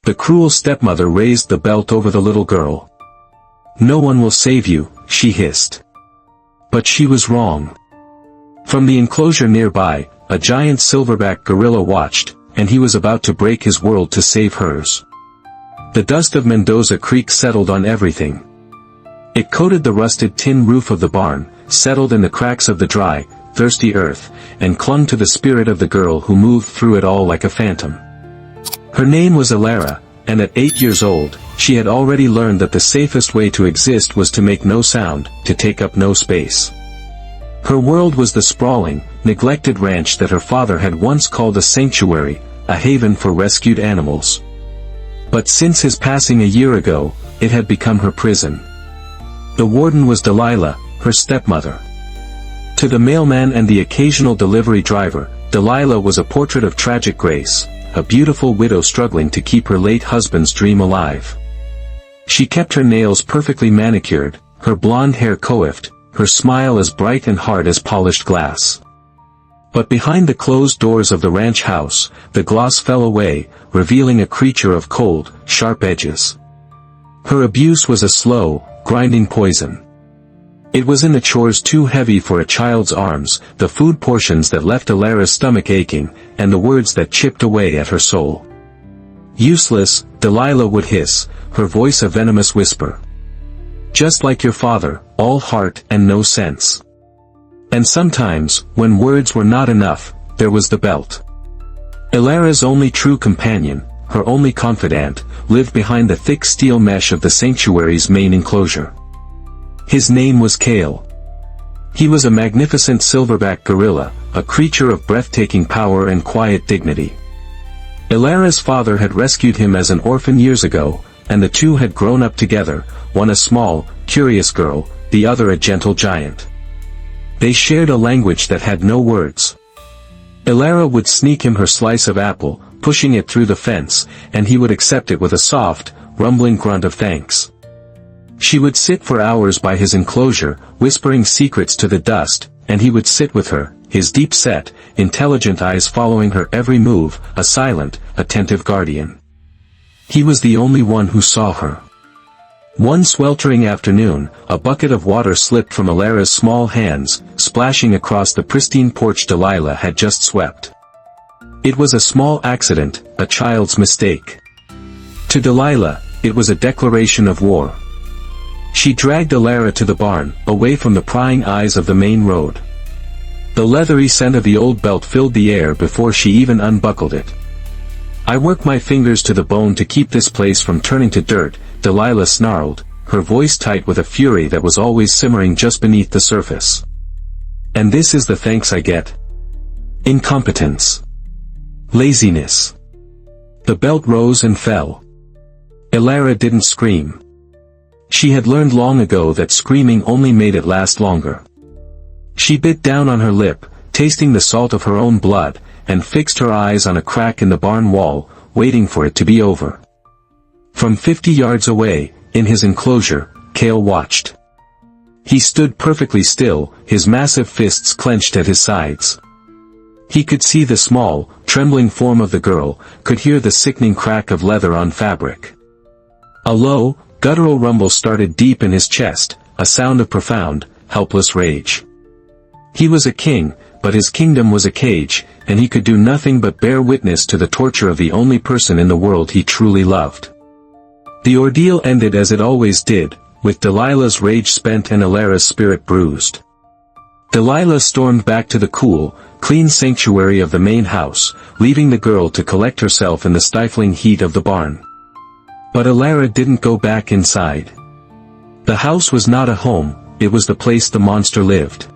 The cruel stepmother raised the belt over the little girl. "No one will save you," she hissed. But she was wrong. From the enclosure nearby, a giant silverback gorilla watched, and he was about to break his world to save hers. The dust of Mendoza Creek settled on everything. It coated the rusted tin roof of the barn, settled in the cracks of the dry, thirsty earth, and clung to the spirit of the girl who moved through it all like a phantom. Her name was Elara, and at 8 years old, she had already learned that the safest way to exist was to make no sound, to take up no space. Her world was the sprawling, neglected ranch that her father had once called a sanctuary, a haven for rescued animals. But since his passing a year ago, it had become her prison. The warden was Delilah, her stepmother. To the mailman and the occasional delivery driver, Delilah was a portrait of tragic grace, a beautiful widow struggling to keep her late husband's dream alive. She kept her nails perfectly manicured, her blonde hair coiffed, her smile as bright and hard as polished glass. But behind the closed doors of the ranch house, the gloss fell away, revealing a creature of cold, sharp edges. Her abuse was a slow, grinding poison. It was in the chores too heavy for a child's arms, the food portions that left Elara's stomach aching, and the words that chipped away at her soul. "Useless," Delilah would hiss, her voice a venomous whisper. "Just like your father, all heart and no sense." And sometimes, when words were not enough, there was the belt. Elara's only true companion, her only confidant, lived behind the thick steel mesh of the sanctuary's main enclosure. His name was Kael. He was a magnificent silverback gorilla, a creature of breathtaking power and quiet dignity. Elara's father had rescued him as an orphan years ago, and the two had grown up together, one a small, curious girl, the other a gentle giant. They shared a language that had no words. Elara would sneak him her slice of apple, pushing it through the fence, and he would accept it with a soft, rumbling grunt of thanks. She would sit for hours by his enclosure, whispering secrets to the dust, and he would sit with her, his deep-set, intelligent eyes following her every move, a silent, attentive guardian. He was the only one who saw her. One sweltering afternoon, a bucket of water slipped from Elara's small hands, splashing across the pristine porch Delilah had just swept. It was a small accident, a child's mistake. To Delilah, it was a declaration of war. She dragged Elara to the barn, away from the prying eyes of the main road. The leathery scent of the old belt filled the air before she even unbuckled it. "I work my fingers to the bone to keep this place from turning to dirt," Delilah snarled, her voice tight with a fury that was always simmering just beneath the surface. "And this is the thanks I get? Incompetence. Laziness." The belt rose and fell. Elara didn't scream. She had learned long ago that screaming only made it last longer. She bit down on her lip, tasting the salt of her own blood, and fixed her eyes on a crack in the barn wall, waiting for it to be over. From 50 yards away, in his enclosure, Kael watched. He stood perfectly still, his massive fists clenched at his sides. He could see the small, trembling form of the girl, could hear the sickening crack of leather on fabric. A low, guttural rumble started deep in his chest, a sound of profound, helpless rage. He was a king, but his kingdom was a cage, and he could do nothing but bear witness to the torture of the only person in the world he truly loved. The ordeal ended as it always did, with Delilah's rage spent and Elara's spirit bruised. Delilah stormed back to the cool, clean sanctuary of the main house, leaving the girl to collect herself in the stifling heat of the barn. But Elara didn't go back inside. The house was not a home, it was the place the monster lived.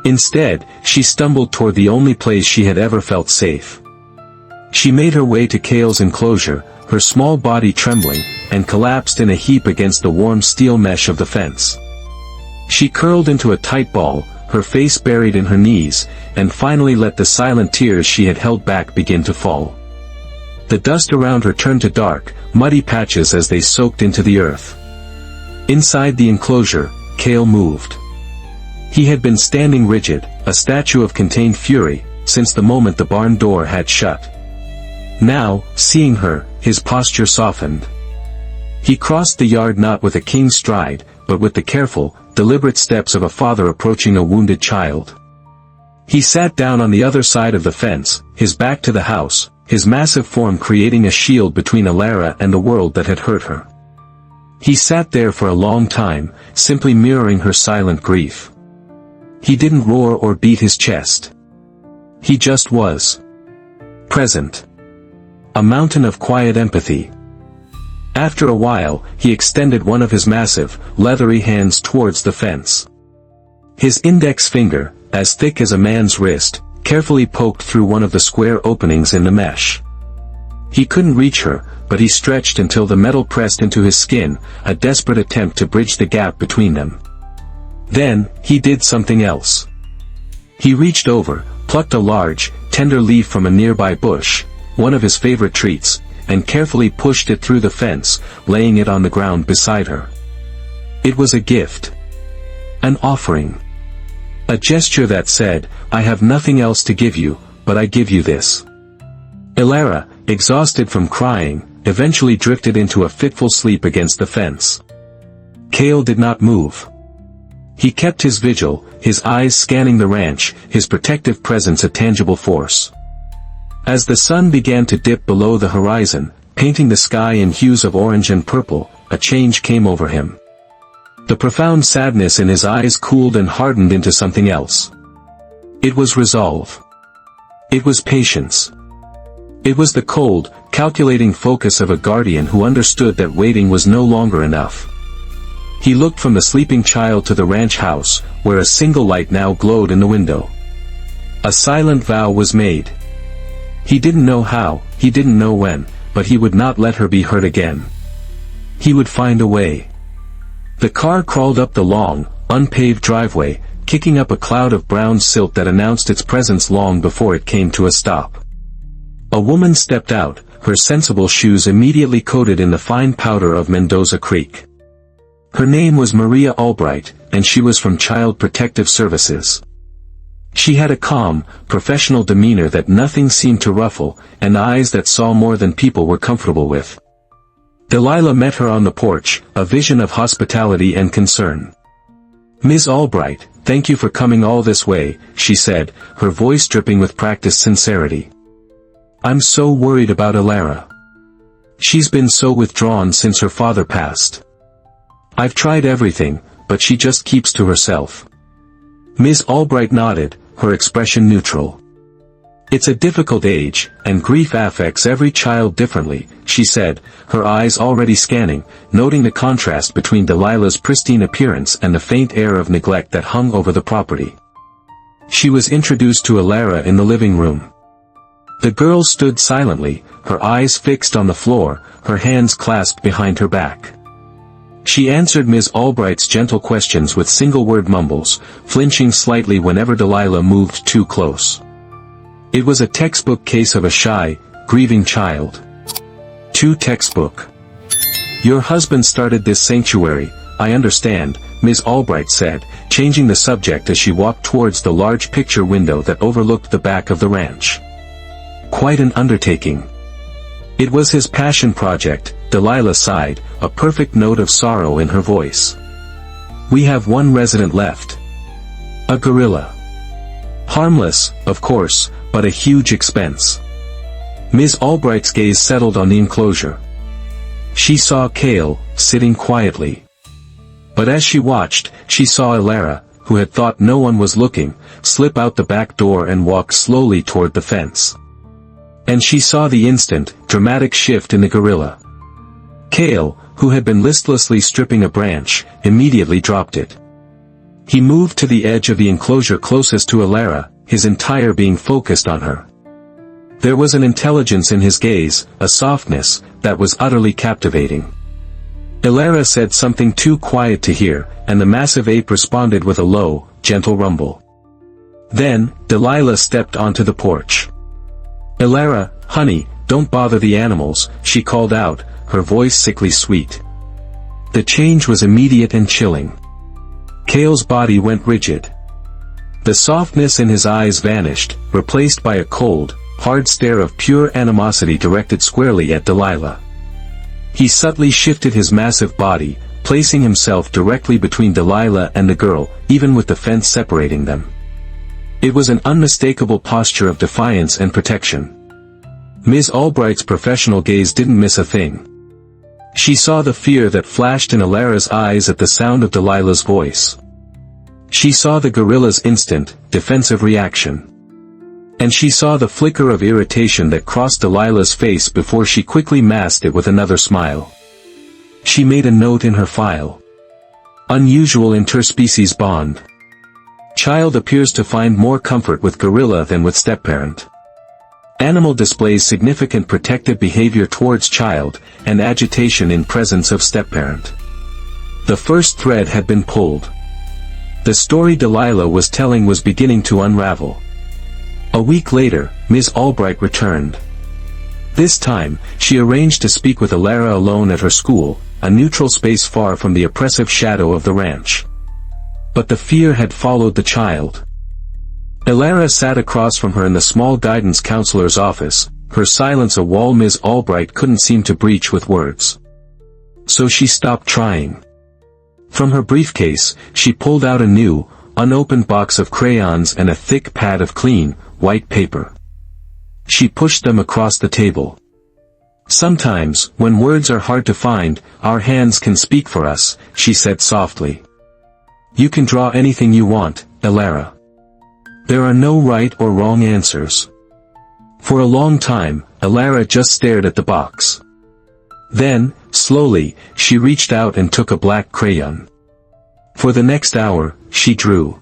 Instead, she stumbled toward the only place she had ever felt safe. She made her way to Kael's enclosure, her small body trembling, and collapsed in a heap against the warm steel mesh of the fence. She curled into a tight ball, her face buried in her knees, and finally let the silent tears she had held back begin to fall. The dust around her turned to dark, muddy patches as they soaked into the earth. Inside the enclosure, Kael moved. He had been standing rigid, a statue of contained fury, since the moment the barn door had shut. Now, seeing her, his posture softened. He crossed the yard not with a king's stride, but with the careful, deliberate steps of a father approaching a wounded child. He sat down on the other side of the fence, his back to the house, his massive form creating a shield between Elara and the world that had hurt her. He sat there for a long time, simply mirroring her silent grief. He didn't roar or beat his chest. He just was. Present. A mountain of quiet empathy. After a while, he extended one of his massive, leathery hands towards the fence. His index finger, as thick as a man's wrist, carefully poked through one of the square openings in the mesh. He couldn't reach her, but he stretched until the metal pressed into his skin, a desperate attempt to bridge the gap between them. Then, he did something else. He reached over, plucked a large, tender leaf from a nearby bush, one of his favorite treats, and carefully pushed it through the fence, laying it on the ground beside her. It was a gift. An offering. A gesture that said, "I have nothing else to give you, but I give you this." Elara, exhausted from crying, eventually drifted into a fitful sleep against the fence. Kael did not move. He kept his vigil, his eyes scanning the ranch, his protective presence a tangible force. As the sun began to dip below the horizon, painting the sky in hues of orange and purple, a change came over him. The profound sadness in his eyes cooled and hardened into something else. It was resolve. It was patience. It was the cold, calculating focus of a guardian who understood that waiting was no longer enough. He looked from the sleeping child to the ranch house, where a single light now glowed in the window. A silent vow was made. He didn't know how, he didn't know when, but he would not let her be hurt again. He would find a way. The car crawled up the long, unpaved driveway, kicking up a cloud of brown silt that announced its presence long before it came to a stop. A woman stepped out, her sensible shoes immediately coated in the fine powder of Mendoza Creek. Her name was Maria Albright, and she was from Child Protective Services. She had a calm, professional demeanor that nothing seemed to ruffle, and eyes that saw more than people were comfortable with. Delilah met her on the porch, a vision of hospitality and concern. "Ms. Albright, thank you for coming all this way," she said, her voice dripping with practiced sincerity. "I'm so worried about Elara. She's been so withdrawn since her father passed. I've tried everything, but she just keeps to herself." Ms. Albright nodded, her expression neutral. "It's a difficult age, and grief affects every child differently," she said, her eyes already scanning, noting the contrast between Delilah's pristine appearance and the faint air of neglect that hung over the property. She was introduced to Elara in the living room. The girl stood silently, her eyes fixed on the floor, her hands clasped behind her back. She answered Ms. Albright's gentle questions with single-word mumbles, flinching slightly whenever Delilah moved too close. It was a textbook case of a shy, grieving child. Too textbook. "Your husband started this sanctuary, I understand," Ms. Albright said, changing the subject as she walked towards the large picture window that overlooked the back of the ranch. "Quite an undertaking." "It was his passion project," Delilah sighed, a perfect note of sorrow in her voice. "We have one resident left. A gorilla. Harmless, of course, but a huge expense." Ms. Albright's gaze settled on the enclosure. She saw Kael, sitting quietly. But as she watched, she saw Elara, who had thought no one was looking, slip out the back door and walk slowly toward the fence. And she saw the instant, dramatic shift in the gorilla. Kael, who had been listlessly stripping a branch, immediately dropped it. He moved to the edge of the enclosure closest to Elara, his entire being focused on her. There was an intelligence in his gaze, a softness, that was utterly captivating. Elara said something too quiet to hear, and the massive ape responded with a low, gentle rumble. Then, Delilah stepped onto the porch. "Elara, honey, don't bother the animals," she called out, her voice sickly sweet. The change was immediate and chilling. Kael's body went rigid. The softness in his eyes vanished, replaced by a cold, hard stare of pure animosity directed squarely at Delilah. He subtly shifted his massive body, placing himself directly between Delilah and the girl, even with the fence separating them. It was an unmistakable posture of defiance and protection. Ms. Albright's professional gaze didn't miss a thing. She saw the fear that flashed in Elara's eyes at the sound of Delilah's voice. She saw the gorilla's instant, defensive reaction. And she saw the flicker of irritation that crossed Delilah's face before she quickly masked it with another smile. She made a note in her file. Unusual interspecies bond. Child appears to find more comfort with gorilla than with stepparent. Animal displays significant protective behavior towards child, and agitation in presence of stepparent. The first thread had been pulled. The story Delilah was telling was beginning to unravel. A week later, Ms. Albright returned. This time, she arranged to speak with Elara alone at her school, a neutral space far from the oppressive shadow of the ranch. But the fear had followed the child. Elara sat across from her in the small guidance counselor's office, her silence a wall Ms. Albright couldn't seem to breach with words. So she stopped trying. From her briefcase, she pulled out a new, unopened box of crayons and a thick pad of clean, white paper. She pushed them across the table. Sometimes, when words are hard to find, our hands can speak for us, she said softly. You can draw anything you want, Elara. There are no right or wrong answers. For a long time, Elara just stared at the box. Then, slowly, she reached out and took a black crayon. For the next hour, she drew.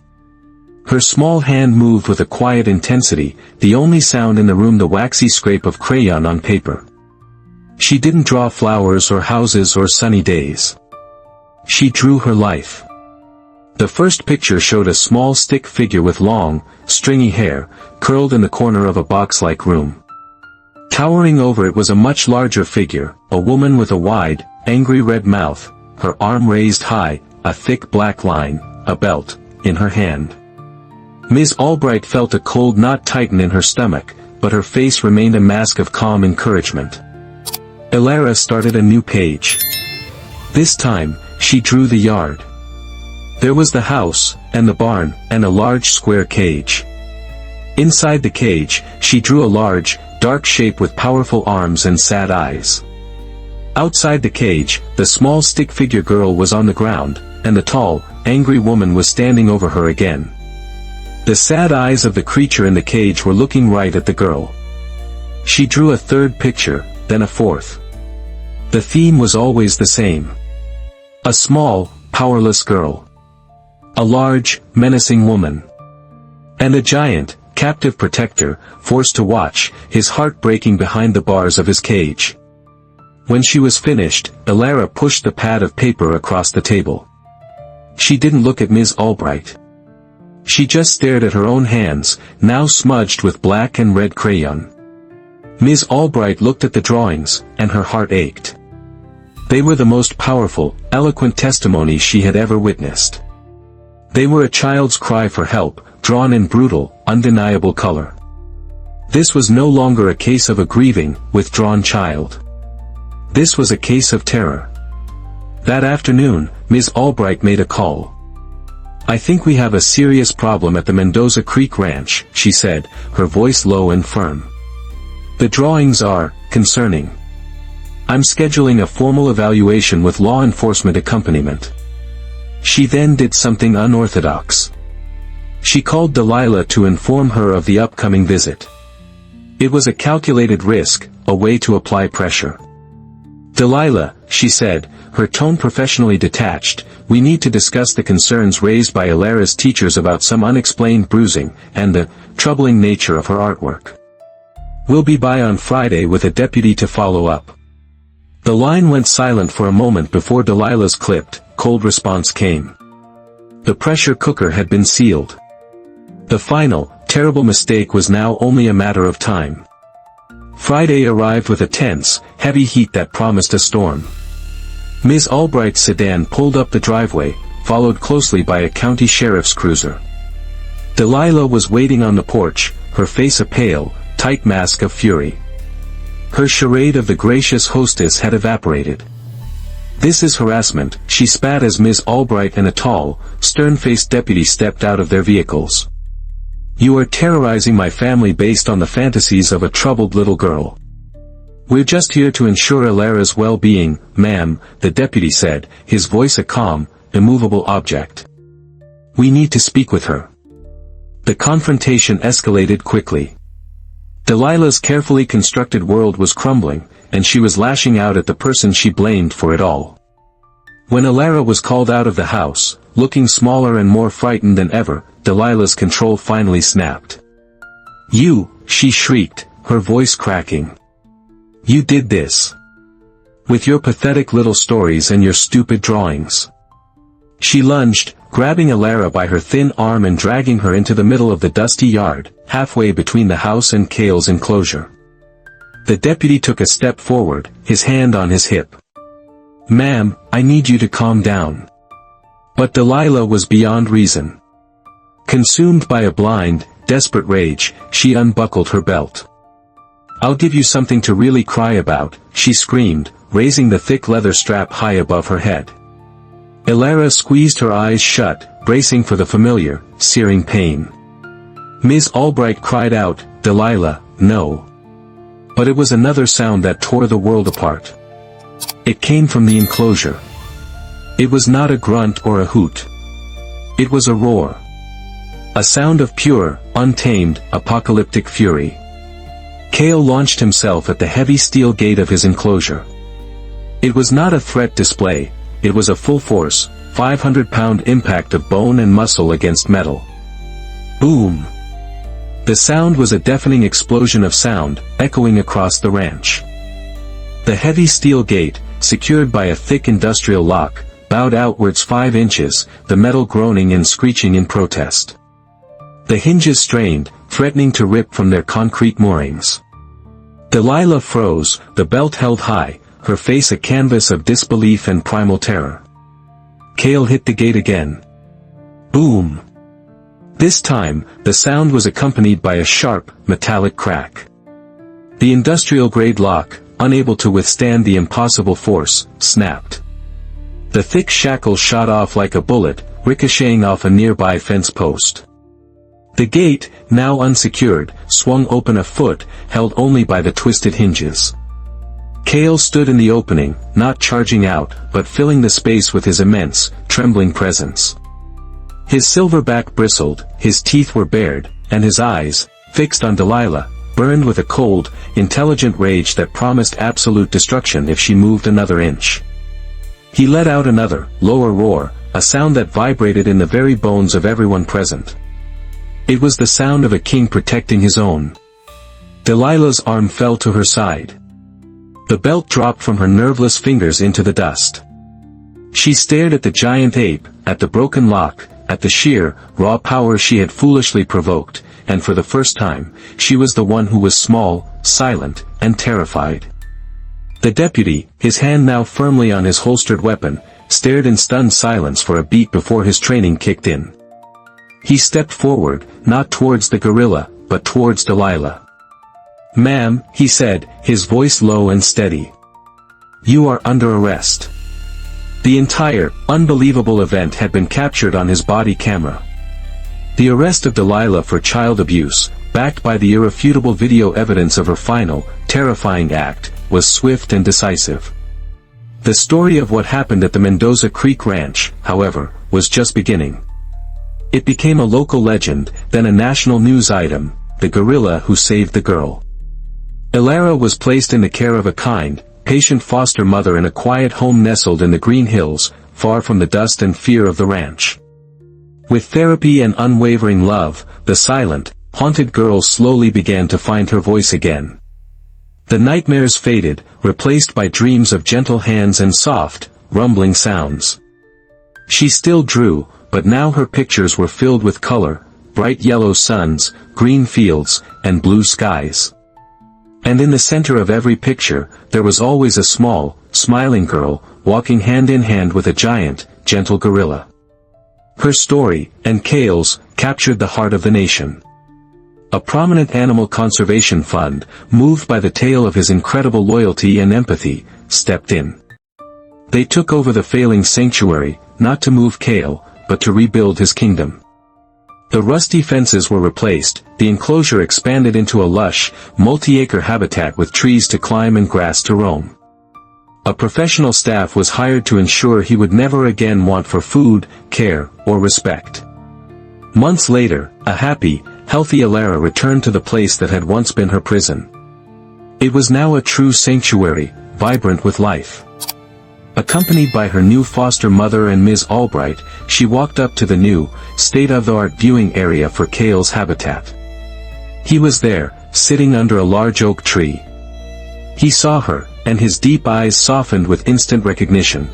Her small hand moved with a quiet intensity, the only sound in the room the waxy scrape of crayon on paper. She didn't draw flowers or houses or sunny days. She drew her life. The first picture showed a small stick figure with long, stringy hair, curled in the corner of a box-like room. Towering over it was a much larger figure, a woman with a wide, angry red mouth, her arm raised high, a thick black line, a belt, in her hand. Ms. Albright felt a cold knot tighten in her stomach, but her face remained a mask of calm encouragement. Elara started a new page. This time, she drew the yard. There was the house, and the barn, and a large square cage. Inside the cage, she drew a large, dark shape with powerful arms and sad eyes. Outside the cage, the small stick figure girl was on the ground, and the tall, angry woman was standing over her again. The sad eyes of the creature in the cage were looking right at the girl. She drew a third picture, then a fourth. The theme was always the same. A small, powerless girl. A large, menacing woman. And a giant, captive protector, forced to watch, his heart breaking behind the bars of his cage. When she was finished, Elara pushed the pad of paper across the table. She didn't look at Ms. Albright. She just stared at her own hands, now smudged with black and red crayon. Ms. Albright looked at the drawings, and her heart ached. They were the most powerful, eloquent testimony she had ever witnessed. They were a child's cry for help, drawn in brutal, undeniable color. This was no longer a case of a grieving, withdrawn child. This was a case of terror. That afternoon, Ms. Albright made a call. I think we have a serious problem at the Mendoza Creek Ranch, she said, her voice low and firm. The drawings are concerning. I'm scheduling a formal evaluation with law enforcement accompaniment. She then did something unorthodox. She called Delilah to inform her of the upcoming visit. It was a calculated risk, a way to apply pressure. Delilah, she said, her tone professionally detached, we need to discuss the concerns raised by Elara's teachers about some unexplained bruising, and the troubling nature of her artwork. We'll be by on Friday with a deputy to follow up. The line went silent for a moment before Delilah's clipped, cold response came. The pressure cooker had been sealed. The final, terrible mistake was now only a matter of time. Friday arrived with a tense, heavy heat that promised a storm. Ms. Albright's sedan pulled up the driveway, followed closely by a county sheriff's cruiser. Delilah was waiting on the porch, her face a pale, tight mask of fury. Her charade of the gracious hostess had evaporated. "This is harassment," she spat as Ms. Albright and a tall, stern-faced deputy stepped out of their vehicles. "You are terrorizing my family based on the fantasies of a troubled little girl." "We're just here to ensure Elara's well-being, ma'am," the deputy said, his voice a calm, immovable object. "We need to speak with her." The confrontation escalated quickly. Delilah's carefully constructed world was crumbling, and she was lashing out at the person she blamed for it all. When Elara was called out of the house, looking smaller and more frightened than ever, Delilah's control finally snapped. "You," she shrieked, her voice cracking. "You did this. With your pathetic little stories and your stupid drawings." She lunged, grabbing Elara by her thin arm and dragging her into the middle of the dusty yard, halfway between the house and Kael's enclosure. The deputy took a step forward, his hand on his hip. "Ma'am, I need you to calm down." But Delilah was beyond reason. Consumed by a blind, desperate rage, she unbuckled her belt. "I'll give you something to really cry about," she screamed, raising the thick leather strap high above her head. Elara squeezed her eyes shut, bracing for the familiar, searing pain. Ms. Albright cried out, "Delilah, no." But it was another sound that tore the world apart. It came from the enclosure. It was not a grunt or a hoot. It was a roar. A sound of pure, untamed, apocalyptic fury. Kael launched himself at the heavy steel gate of his enclosure. It was not a threat display, it was a full-force, 500-pound impact of bone and muscle against metal. Boom! The sound was a deafening explosion of sound, echoing across the ranch. The heavy steel gate, secured by a thick industrial lock, bowed outwards 5 inches, the metal groaning and screeching in protest. The hinges strained, threatening to rip from their concrete moorings. Delilah froze, the belt held high, her face a canvas of disbelief and primal terror. Kael hit the gate again. Boom! This time, the sound was accompanied by a sharp, metallic crack. The industrial-grade lock, unable to withstand the impossible force, snapped. The thick shackle shot off like a bullet, ricocheting off a nearby fence post. The gate, now unsecured, swung open a foot, held only by the twisted hinges. Kael stood in the opening, not charging out, but filling the space with his immense, trembling presence. His silverback bristled, his teeth were bared, and his eyes, fixed on Delilah, burned with a cold, intelligent rage that promised absolute destruction if she moved another inch. He let out another, lower roar, a sound that vibrated in the very bones of everyone present. It was the sound of a king protecting his own. Delilah's arm fell to her side. The belt dropped from her nerveless fingers into the dust. She stared at the giant ape, at the broken lock, at the sheer, raw power she had foolishly provoked, and for the first time, she was the one who was small, silent, and terrified. The deputy, his hand now firmly on his holstered weapon, stared in stunned silence for a beat before his training kicked in. He stepped forward, not towards the gorilla, but towards Delilah. "Ma'am," he said, his voice low and steady. "You are under arrest." The entire, unbelievable event had been captured on his body camera. The arrest of Delilah for child abuse, backed by the irrefutable video evidence of her final, terrifying act, was swift and decisive. The story of what happened at the Mendoza Creek Ranch, however, was just beginning. It became a local legend, then a national news item, the gorilla who saved the girl. Elara was placed in the care of a kind, patient foster mother in a quiet home nestled in the Green Hills, far from the dust and fear of the ranch. With therapy and unwavering love, the silent, haunted girl slowly began to find her voice again. The nightmares faded, replaced by dreams of gentle hands and soft, rumbling sounds. She still drew, but now her pictures were filled with color, bright yellow suns, green fields, and blue skies. And in the center of every picture, there was always a small, smiling girl, walking hand in hand with a giant, gentle gorilla. Her story, and Kael's, captured the heart of the nation. a prominent animal conservation fund, moved by the tale of his incredible loyalty and empathy, stepped in. They took over the failing sanctuary, not to move Kael, but to rebuild his kingdom. The rusty fences were replaced, the enclosure expanded into a lush, multi-acre habitat with trees to climb and grass to roam. A professional staff was hired to ensure he would never again want for food, care, or respect. Months later, a happy, healthy Elara returned to the place that had once been her prison. It was now a true sanctuary, vibrant with life. Accompanied by her new foster mother and Ms. Albright, she walked up to the new, state-of-the-art viewing area for Kael's habitat. He was there, sitting under a large oak tree. He saw her, and his deep eyes softened with instant recognition.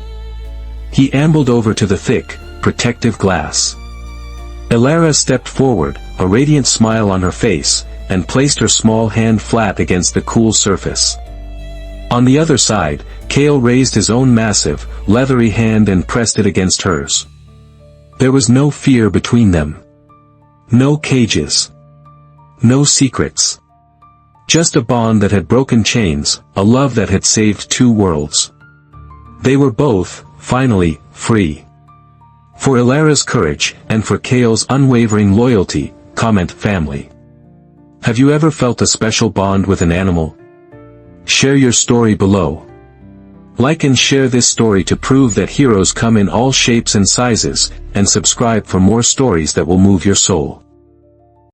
He ambled over to the thick, protective glass. Elara stepped forward, a radiant smile on her face, and placed her small hand flat against the cool surface. On the other side, Kael raised his own massive, leathery hand and pressed it against hers. There was no fear between them. No cages. No secrets. Just a bond that had broken chains, a love that had saved two worlds. They were both, finally, free. For Elara's courage, and for Kael's unwavering loyalty, comment family. Have you ever felt a special bond with an animal? Share your story below. Like and share this story to prove that heroes come in all shapes and sizes, and subscribe for more stories that will move your soul.